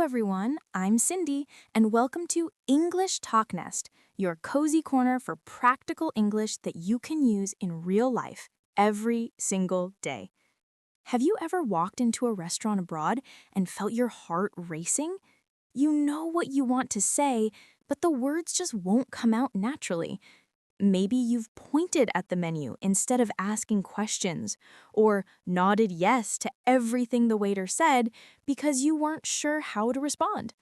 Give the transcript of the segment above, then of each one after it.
everyone. I'm Cindy, and welcome to English TalkNest, your cozy corner for practical English that you can use in real life every single day. Have you ever walked into a restaurant abroad and felt your heart racing? You know what you want to say, but the words just won't come out naturally. Maybe you've pointed at the menu instead of asking questions, or nodded yes to everything the waiter said because you weren't sure how to respond.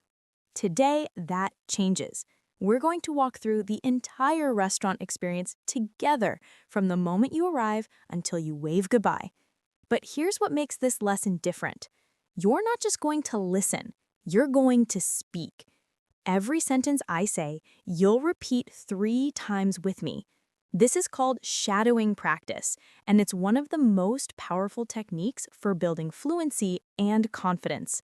Today, that changes. We're going to walk through the entire restaurant experience together from the moment you arrive until you wave goodbye. But here's what makes this lesson different. You're not just going to listen, you're going to speak. Every sentence I say, you'll repeat 3 times with me. This is called shadowing practice, and it's one of the most powerful techniques for building fluency and confidence.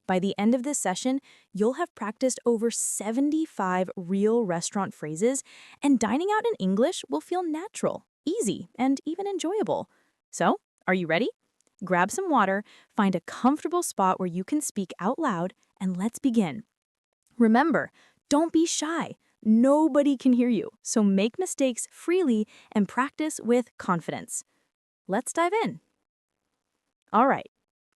By the end of this session, you'll have practiced over 75 real restaurant phrases, and dining out in English will feel natural, easy, and even enjoyable. So, are you ready? Grab some water, find a comfortable spot where you can speak out loud, and let's begin. Remember, don't be shy. Nobody can hear you, so make mistakes freely and practice with confidence. Let's dive in. All right,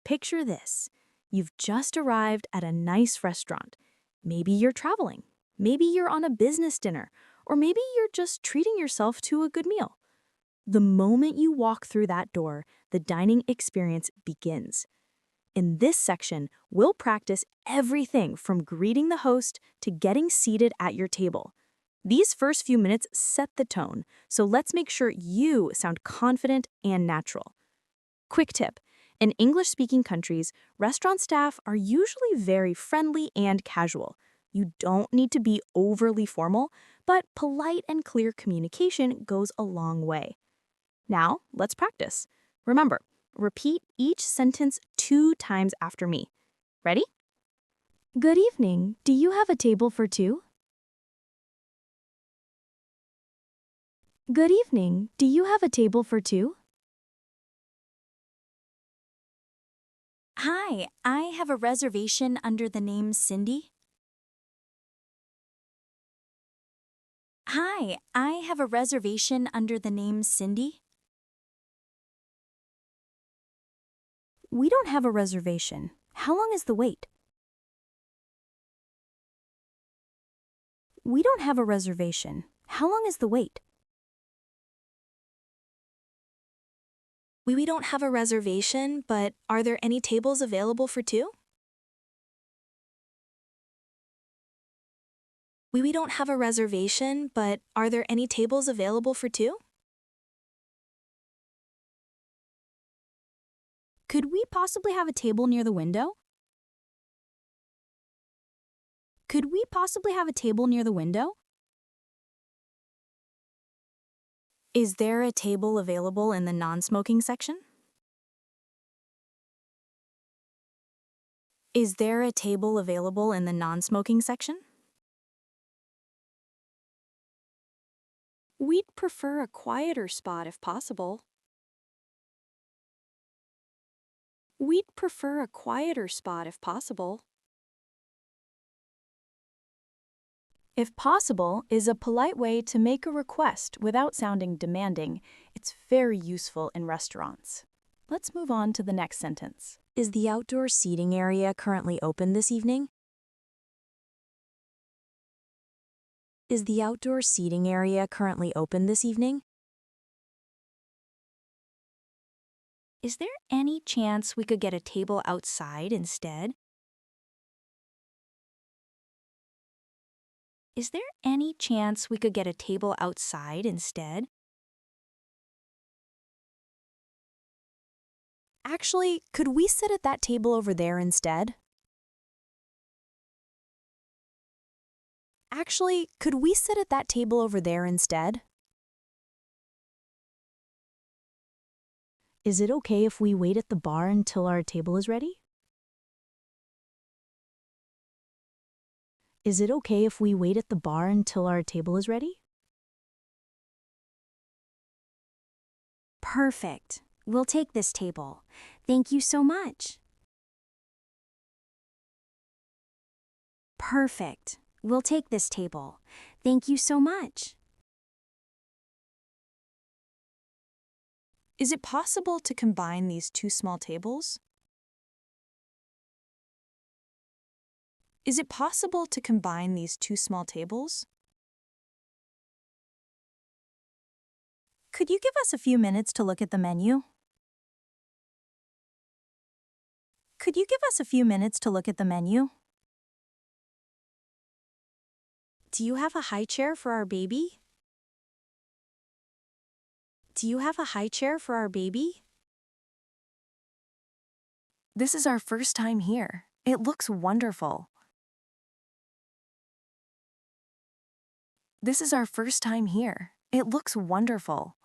picture this. You've just arrived at a nice restaurant. Maybe you're traveling. Maybe you're on a business dinner. Or maybe you're just treating yourself to a good meal. The moment you walk through that door, the dining experience begins. In this section, we'll practice everything from greeting the host to getting seated at your table. These first few minutes set the tone, so let's make sure you sound confident and natural. Quick tip: in English-speaking countries, restaurant staff are usually very friendly and casual. You don't need to be overly formal, but polite and clear communication goes a long way. Now, let's practice. Remember, repeat each sentence 2 times after me. Ready? Good evening. Do you have a table for 2? Good evening. Do you have a table for 2? Hi, I have a reservation under the name Cindy. Hi, I have a reservation under the name Cindy. We don't have a reservation. How long is the wait? We don't have a reservation. How long is the wait? We don't have a reservation, but are there any tables available for 2? We don't have a reservation, but are there any tables available for 2? Could we possibly have a table near the window? Could we possibly have a table near the window? Is there a table available in the non-smoking section? Is there a table available in the non-smoking section? We'd prefer a quieter spot if possible. We'd prefer a quieter spot if possible. If possible is a polite way to make a request without sounding demanding. It's very useful in restaurants. Let's move on to the next sentence. Is the outdoor seating area currently open this evening? Is the outdoor seating area currently open this evening? Is there any chance we could get a table outside instead? Is there any chance we could get a table outside instead? Actually, could we sit at that table over there instead? Actually, could we sit at that table over there instead? Is it okay if we wait at the bar until our table is ready? Is it okay if we wait at the bar until our table is ready? Perfect. We'll take this table. Thank you so much. Perfect. We'll take this table. Thank you so much. Is it possible to combine these two small tables? Is it possible to combine these two small tables? Could you give us a few minutes to look at the menu? Could you give us a few minutes to look at the menu? Do you have a high chair for our baby? Do you have a high chair for our baby? This is our first time here. It looks wonderful. This is our first time here. It looks wonderful.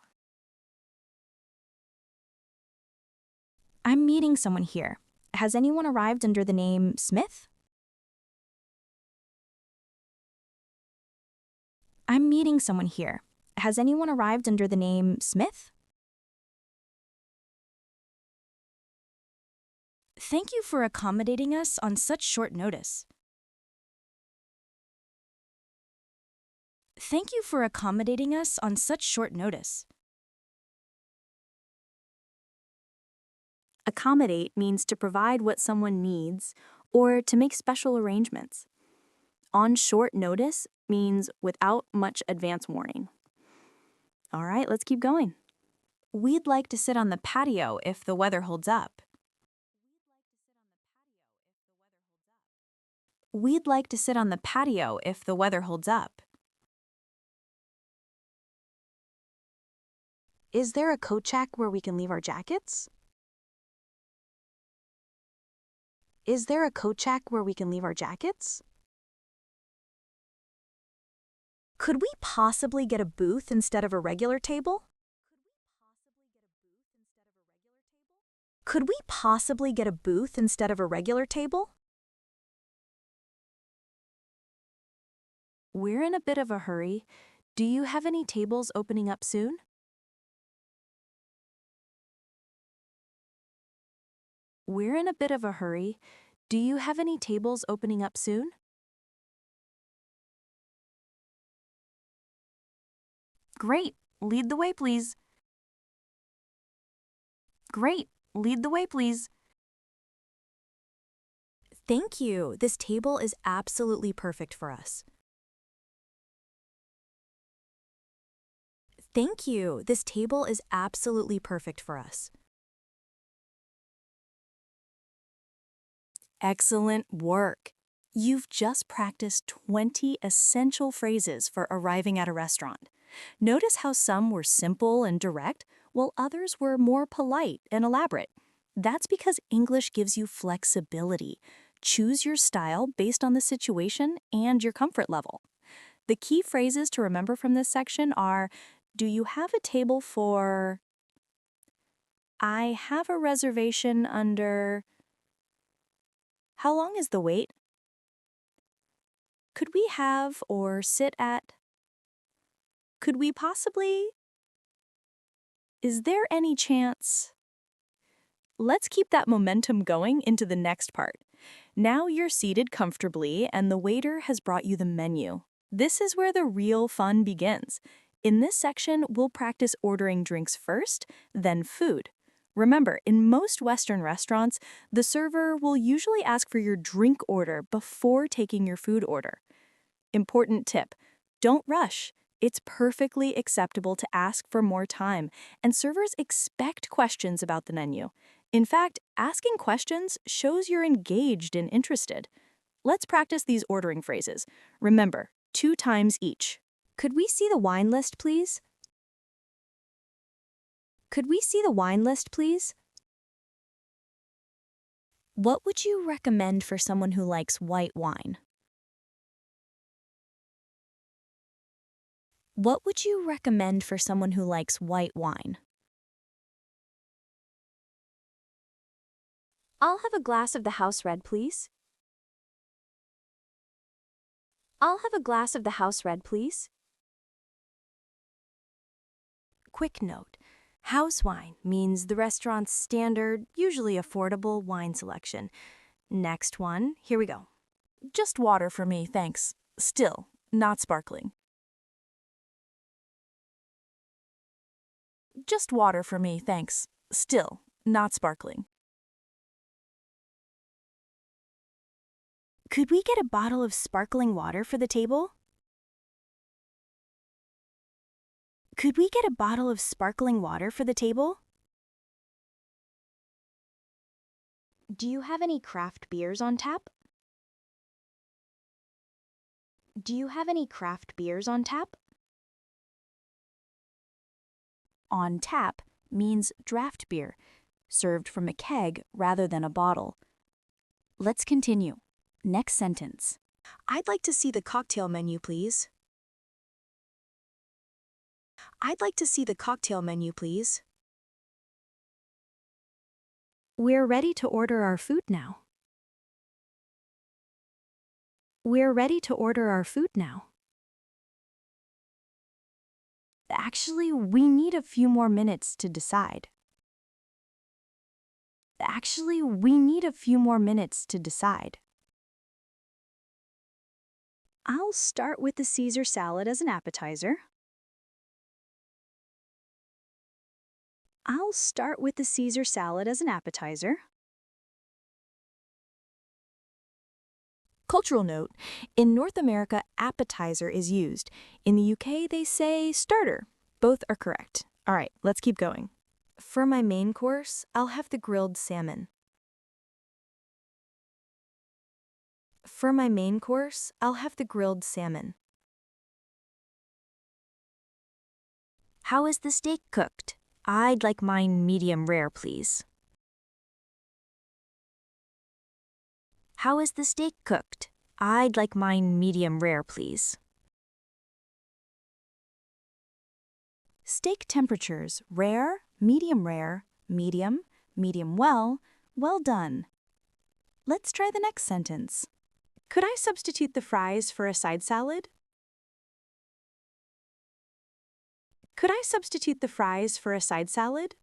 I'm meeting someone here. Has anyone arrived under the name Smith? I'm meeting someone here. Has anyone arrived under the name Smith? Thank you for accommodating us on such short notice. Thank you for accommodating us on such short notice. Accommodate means to provide what someone needs or to make special arrangements. On short notice means without much advance warning. All right, let's keep going. We'd like to sit on the patio if the weather holds up. We'd like to sit on the patio if the weather holds up. Is there a coat check where we can leave our jackets? Is there a coat check where we can leave our jackets? Could we possibly get a booth instead of a regular table? Could we possibly get a booth instead of a regular table? We're in a bit of a hurry. Do you have any tables opening up soon? We're in a bit of a hurry. Do you have any tables opening up soon? Great. Lead the way, please. Great. Lead the way, please. Thank you. This table is absolutely perfect for us. Thank you. This table is absolutely perfect for us. Excellent work. You've just practiced 20 essential phrases for arriving at a restaurant. Notice how some were simple and direct, while others were more polite and elaborate. That's because English gives you flexibility. Choose your style based on the situation and your comfort level. The key phrases to remember from this section are, do you have a table for? I have a reservation under. How long is the wait? Could we have or sit at? Could we possibly? Is there any chance? Let's keep that momentum going into the next part. Now you're seated comfortably and the waiter has brought you the menu. This is where the real fun begins. In this section, we'll practice ordering drinks first, then food. Remember, in most Western restaurants, the server will usually ask for your drink order before taking your food order. Important tip, don't rush. It's perfectly acceptable to ask for more time, and servers expect questions about the menu. In fact, asking questions shows you're engaged and interested. Let's practice these ordering phrases. Remember, 2 times each. Could we see the wine list, please? Could we see the wine list, please? What would you recommend for someone who likes white wine? What would you recommend for someone who likes white wine? I'll have a glass of the house red, please. I'll have a glass of the house red, please. Quick note. House wine means the restaurant's standard, usually affordable wine selection. Next one, here we go. Just water for me, thanks. Still, not sparkling. Just water for me, thanks. Still, not sparkling. Could we get a bottle of sparkling water for the table? Could we get a bottle of sparkling water for the table? Do you have any craft beers on tap? Do you have any craft beers on tap? On tap means draft beer, served from a keg rather than a bottle. Let's continue. Next sentence. I'd like to see the cocktail menu, please. I'd like to see the cocktail menu, please. We're ready to order our food now. We're ready to order our food now. Actually, we need a few more minutes to decide. Actually, we need a few more minutes to decide. I'll start with the Caesar salad as an appetizer. I'll start with the Caesar salad as an appetizer. Cultural note, in North America, appetizer is used. In the UK, they say starter. Both are correct. All right, let's keep going. For my main course, I'll have the grilled salmon. For my main course, I'll have the grilled salmon. How is the steak cooked? I'd like mine medium rare, please. How is the steak cooked? I'd like mine medium rare, please. Steak temperatures: rare, medium, medium well, well done. Let's try the next sentence. Could I substitute the fries for a side salad? Could I substitute the fries for a side salad?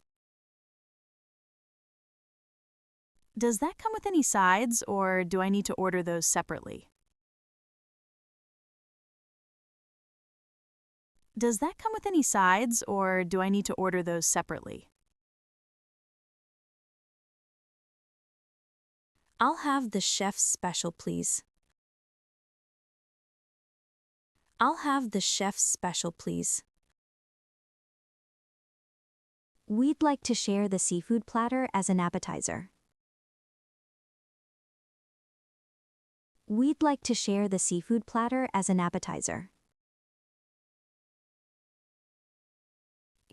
Does that come with any sides, or do I need to order those separately? Does that come with any sides, or do I need to order those separately? I'll have the chef's special, please. I'll have the chef's special, please. We'd like to share the seafood platter as an appetizer. We'd like to share the seafood platter as an appetizer.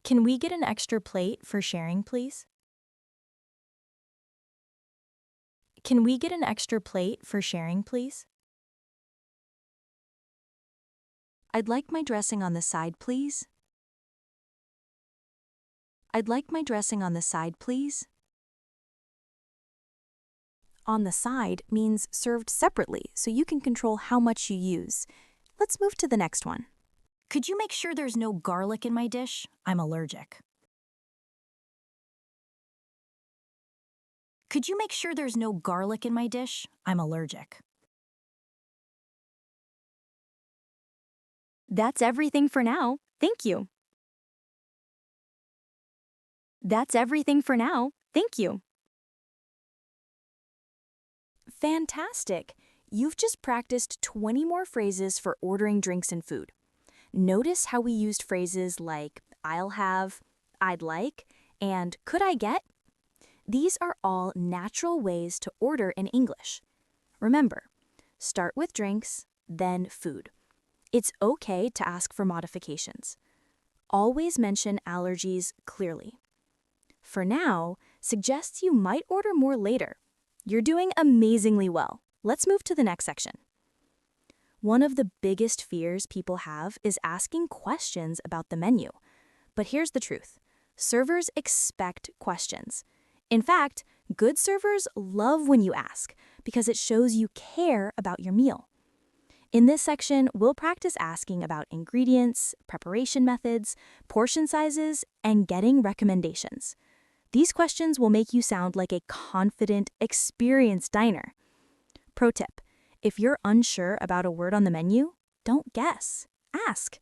Can we get an extra plate for sharing, please? Can we get an extra plate for sharing, please? I'd like my dressing on the side, please. I'd like my dressing on the side, please. On the side means served separately, so you can control how much you use. Let's move to the next one. Could you make sure there's no garlic in my dish? I'm allergic. Could you make sure there's no garlic in my dish? I'm allergic. That's everything for now. Thank you. That's everything for now. Thank you. Fantastic! You've just practiced 20 more phrases for ordering drinks and food. Notice how we used phrases like I'll have, I'd like, and could I get? These are all natural ways to order in English. Remember, start with drinks, then food. It's okay to ask for modifications. Always mention allergies clearly. For now, suggests you might order more later. You're doing amazingly well. Let's move to the next section. One of the biggest fears people have is asking questions about the menu. But here's the truth. Servers expect questions. In fact, good servers love when you ask because it shows you care about your meal. In this section, we'll practice asking about ingredients, preparation methods, portion sizes, and getting recommendations. These questions will make you sound like a confident, experienced diner. Pro tip: If you're unsure about a word on the menu, don't guess. Ask.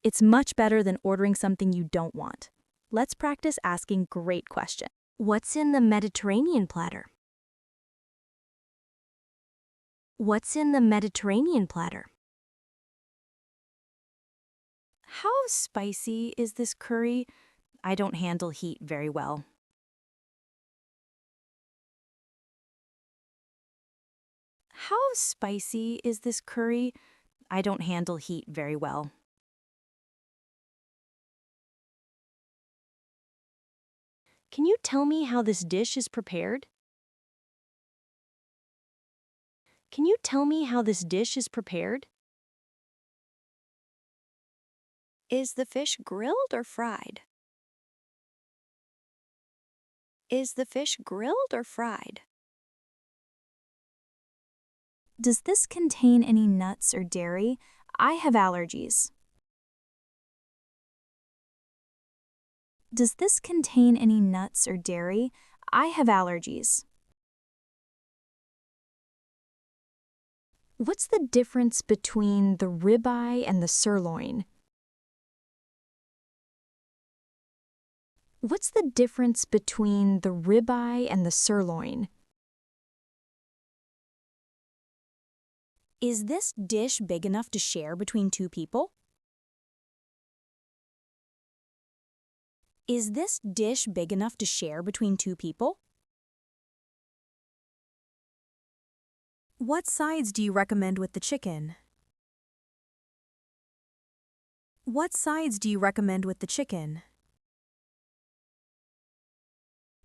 It's much better than ordering something you don't want. Let's practice asking great questions. What's in the Mediterranean platter? What's in the Mediterranean platter? How spicy is this curry? I don't handle heat very well. How spicy is this curry? I don't handle heat very well. Can you tell me how this dish is prepared? Can you tell me how this dish is prepared? Is the fish grilled or fried? Is the fish grilled or fried? Does this contain any nuts or dairy? I have allergies. Does this contain any nuts or dairy? I have allergies. What's the difference between the ribeye and the sirloin? What's the difference between the ribeye and the sirloin? Is this dish big enough to share between two people? Is this dish big enough to share between two people? What sides do you recommend with the chicken? What sides do you recommend with the chicken?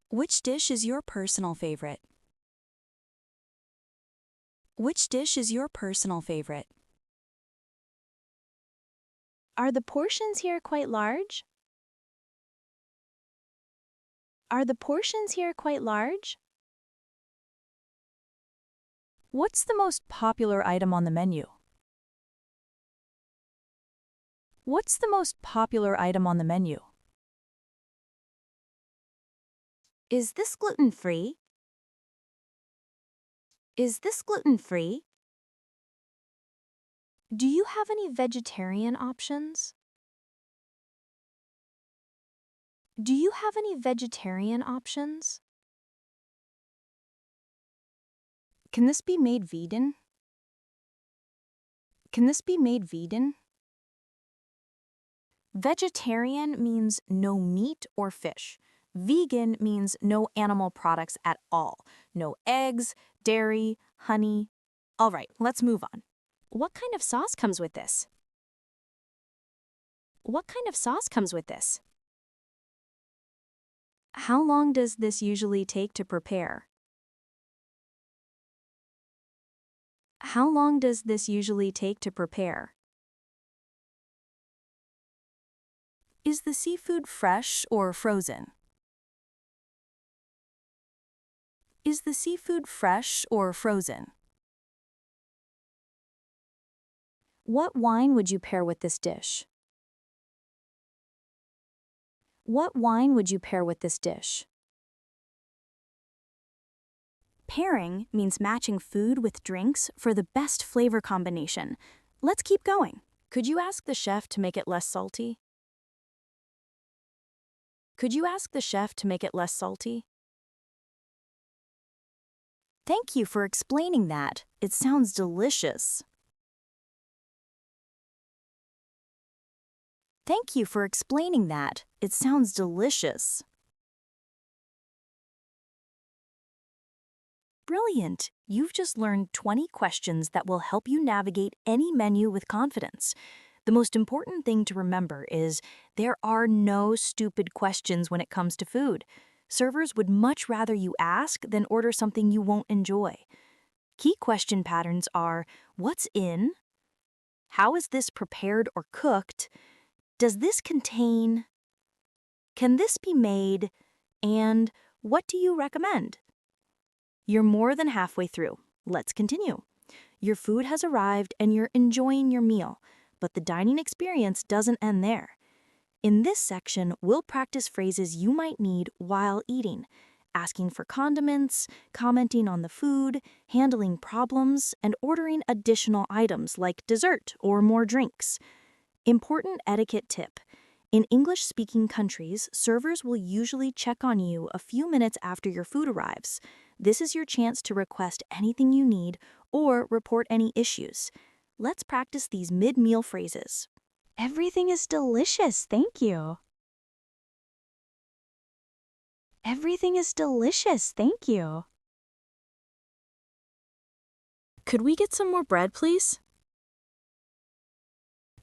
Which dish is your personal favorite? Which dish is your personal favorite? Are the portions here quite large? Are the portions here quite large? What's the most popular item on the menu? What's the most popular item on the menu? Is this gluten-free? Is this gluten-free? Do you have any vegetarian options? Do you have any vegetarian options? Can this be made vegan? Can this be made vegan? Vegetarian means no meat or fish. Vegan means no animal products at all. No eggs, dairy, honey. All right, let's move on. What kind of sauce comes with this? What kind of sauce comes with this? How long does this usually take to prepare? How long does this usually take to prepare? Is the seafood fresh or frozen? Is the seafood fresh or frozen? What wine would you pair with this dish? What wine would you pair with this dish? Pairing means matching food with drinks for the best flavor combination. Let's keep going. Could you ask the chef to make it less salty? Could you ask the chef to make it less salty? Thank you for explaining that. It sounds delicious. Thank you for explaining that. It sounds delicious. Brilliant! You've just learned 20 questions that will help you navigate any menu with confidence. The most important thing to remember is there are no stupid questions when it comes to food. Servers would much rather you ask than order something you won't enjoy. Key question patterns are: what's in? How is this prepared or cooked? Does this contain? Can this be made? And what do you recommend? You're more than halfway through. Let's continue. Your food has arrived and you're enjoying your meal, but the dining experience doesn't end there. In this section, we'll practice phrases you might need while eating. asking for condiments, commenting on the food, handling problems, and ordering additional items like dessert or more drinks. Important etiquette tip. In English-speaking countries, servers will usually check on you a few minutes after your food arrives. This is your chance to request anything you need or report any issues. Let's practice these mid-meal phrases. Everything is delicious, thank you. Everything is delicious, thank you. Could we get some more bread, please?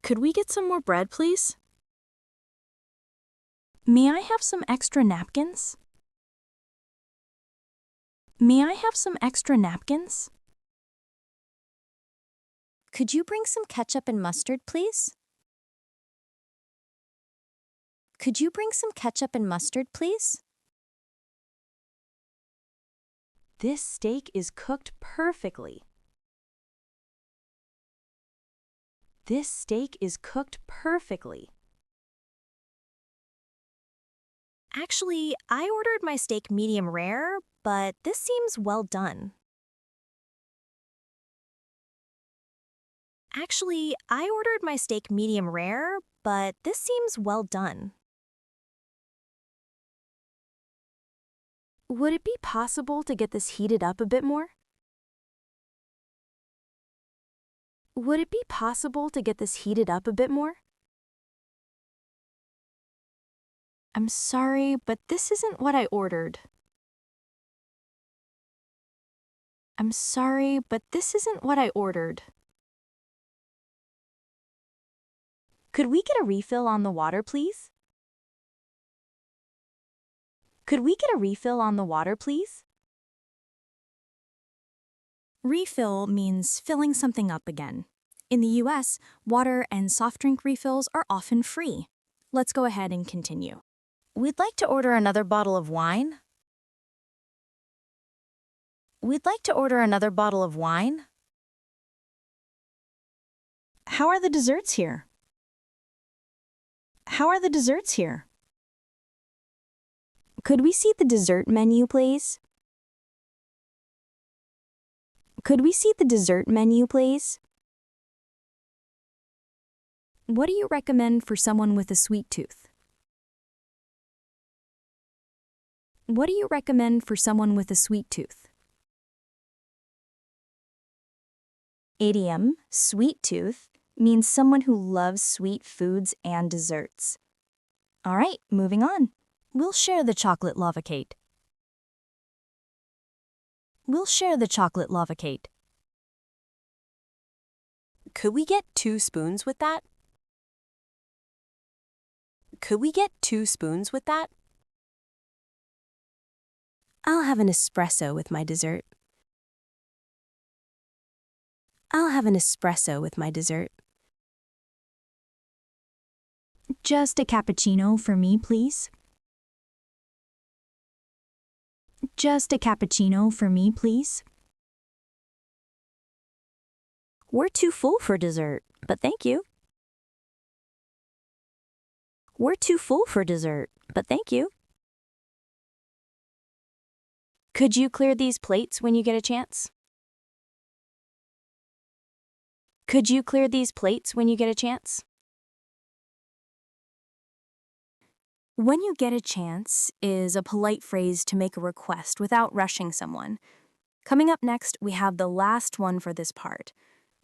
Could we get some more bread, please? May I have some extra napkins? May I have some extra napkins? Could you bring some ketchup and mustard, please? Could you bring some ketchup and mustard, please? This steak is cooked perfectly. This steak is cooked perfectly. Actually, I ordered my steak medium rare, but this seems well done. Actually, I ordered my steak medium rare, but this seems well done. Would it be possible to get this heated up a bit more? Would it be possible to get this heated up a bit more? I'm sorry, but this isn't what I ordered. I'm sorry, but this isn't what I ordered. Could we get a refill on the water, please? Could we get a refill on the water, please? Refill means filling something up again. In the US, water and soft drink refills are often free. Let's go ahead and continue. We'd like to order another bottle of wine. We'd like to order another bottle of wine. How are the desserts here? How are the desserts here? Could we see the dessert menu, please? Could we see the dessert menu, please? What do you recommend for someone with a sweet tooth? What do you recommend for someone with a sweet tooth? Idiom, sweet tooth, means someone who loves sweet foods and desserts. All right, moving on. We'll share the chocolate lava cake. We'll share the chocolate lava cake. Could we get 2 spoons with that? Could we get 2 spoons with that? I'll have an espresso with my dessert. I'll have an espresso with my dessert. Just a cappuccino for me, please. Just a cappuccino for me, please. We're too full for dessert, but thank you. We're too full for dessert, but thank you. Could you clear these plates when you get a chance? Could you clear these plates when you get a chance? When you get a chance is a polite phrase to make a request without rushing someone. Coming up next, we have the last one for this part.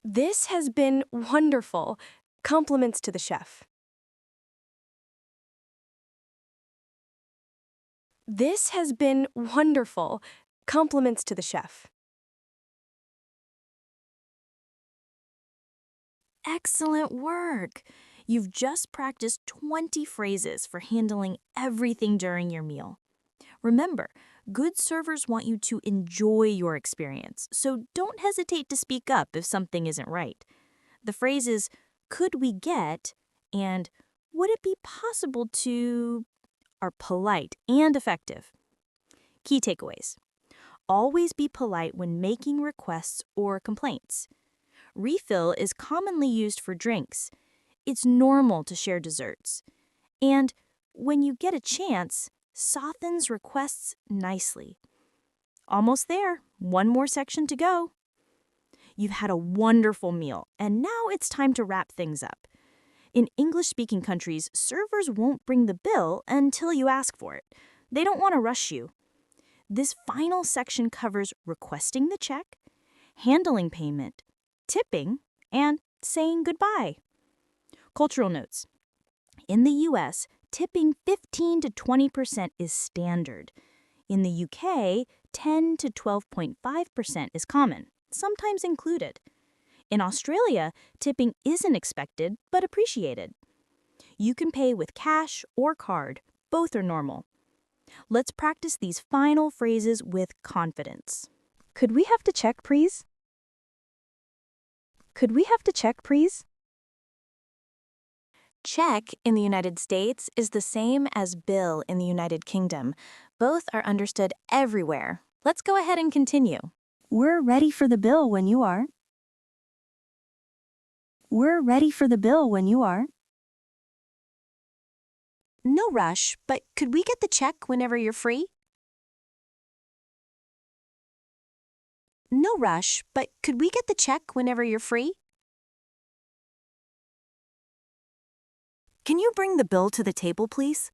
This has been wonderful. Compliments to the chef. This has been wonderful. Compliments to the chef. Excellent work! You've just practiced 20 phrases for handling everything during your meal. Remember, good servers want you to enjoy your experience, so don't hesitate to speak up if something isn't right. The phrases, could we get, and would it be possible to, are polite and effective. Key takeaways. Always be polite when making requests or complaints. Refill is commonly used for drinks. It's normal to share desserts. And when you get a chance, softens requests nicely. Almost there. One more section to go. You've had a wonderful meal, and now it's time to wrap things up. In English-speaking countries, servers won't bring the bill until you ask for it. They don't want to rush you. This final section covers requesting the check, handling payment, tipping, and saying goodbye. Cultural notes. In the US, tipping 15 to 20% is standard. In the UK, 10 to 12.5% is common, sometimes included. In Australia, tipping isn't expected but appreciated. You can pay with cash or card. Both are normal. Let's practice these final phrases with confidence. Could we have to check, please? Could we have to check, please? Check in the United States is the same as bill in the United Kingdom. Both are understood everywhere. Let's go ahead and continue. We're ready for the bill when you are. We're ready for the bill when you are. No rush, but could we get the check whenever you're free? No rush, but could we get the check whenever you're free? Can you bring the bill to the table, please?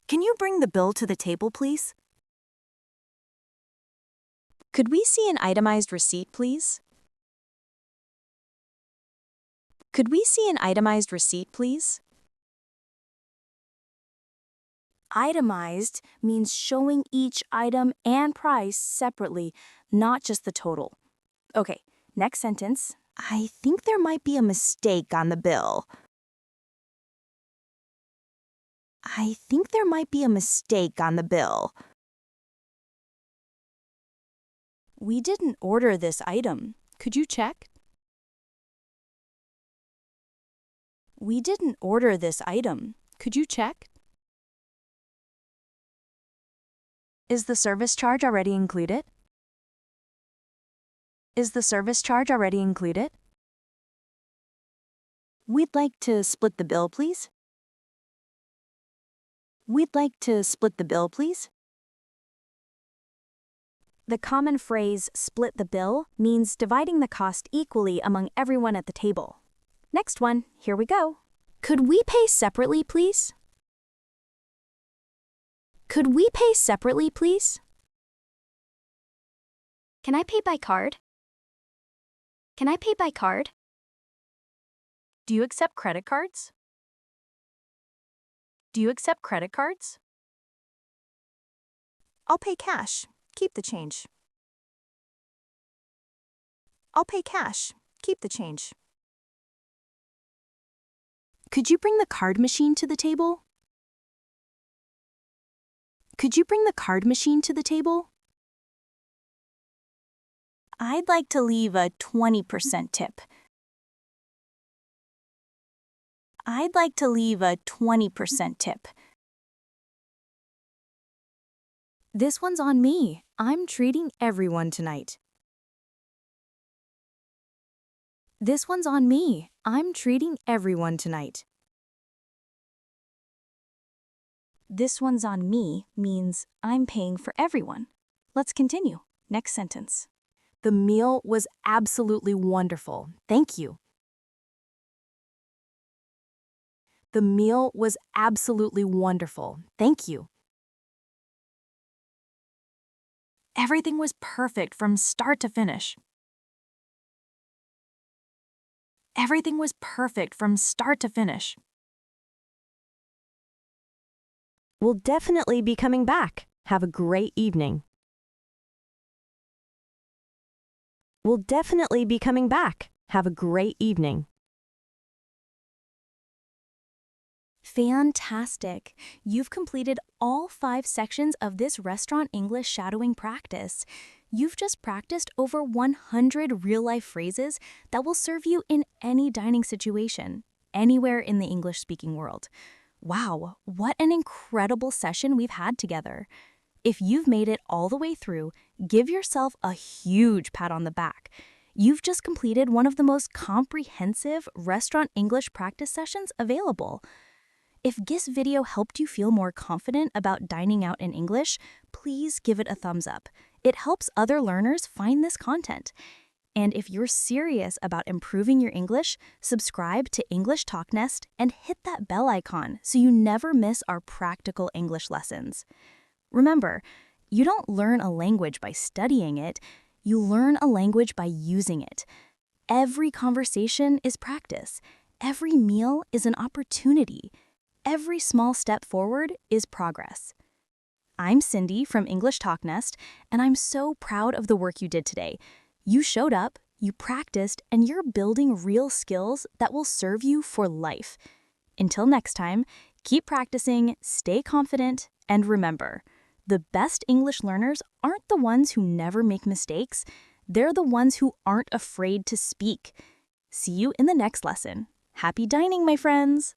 Can you bring the bill to the table, please? Could we see an itemized receipt, please? Could we see an itemized receipt, please? Itemized means showing each item and price separately, not just the total. Okay, next sentence. I think there might be a mistake on the bill. I think there might be a mistake on the bill. We didn't order this item. Could you check? We didn't order this item. Could you check? Is the service charge already included? Is the service charge already included? We'd like to split the bill, please. We'd like to split the bill, please. The common phrase, split the bill, means dividing the cost equally among everyone at the table. Next one, here we go. Could we pay separately, please? Could we pay separately, please? Can I pay by card? Can I pay by card? Do you accept credit cards? Do you accept credit cards? I'll pay cash. Keep the change. I'll pay cash. Keep the change. Could you bring the card machine to the table? Could you bring the card machine to the table? I'd like to leave a 20% tip. I'd like to leave a 20% tip. This one's on me. I'm treating everyone tonight. This one's on me. I'm treating everyone tonight. This one's on me means I'm paying for everyone. Let's continue. Next sentence. The meal was absolutely wonderful. Thank you. The meal was absolutely wonderful. Thank you. Everything was perfect from start to finish. Everything was perfect from start to finish. We'll definitely be coming back. Have a great evening. We'll definitely be coming back. Have a great evening. Fantastic! You've completed all 5 sections of this restaurant English shadowing practice. You've just practiced over 100 real-life phrases that will serve you in any dining situation, anywhere in the English-speaking world. Wow, what an incredible session we've had together. If you've made it all the way through, give yourself a huge pat on the back. You've just completed one of the most comprehensive restaurant English practice sessions available. If this video helped you feel more confident about dining out in English, please give it a thumbs up. It helps other learners find this content. And if you're serious about improving your English, subscribe to English TalkNest and hit that bell icon so you never miss our practical English lessons. Remember, you don't learn a language by studying it, you learn a language by using it. Every conversation is practice. Every meal is an opportunity. Every small step forward is progress. I'm Cindy from English TalkNest, and I'm so proud of the work you did today. You showed up, you practiced, and you're building real skills that will serve you for life. Until next time, keep practicing, stay confident, and remember, the best English learners aren't the ones who never make mistakes. They're the ones who aren't afraid to speak. See you in the next lesson. Happy dining, my friends!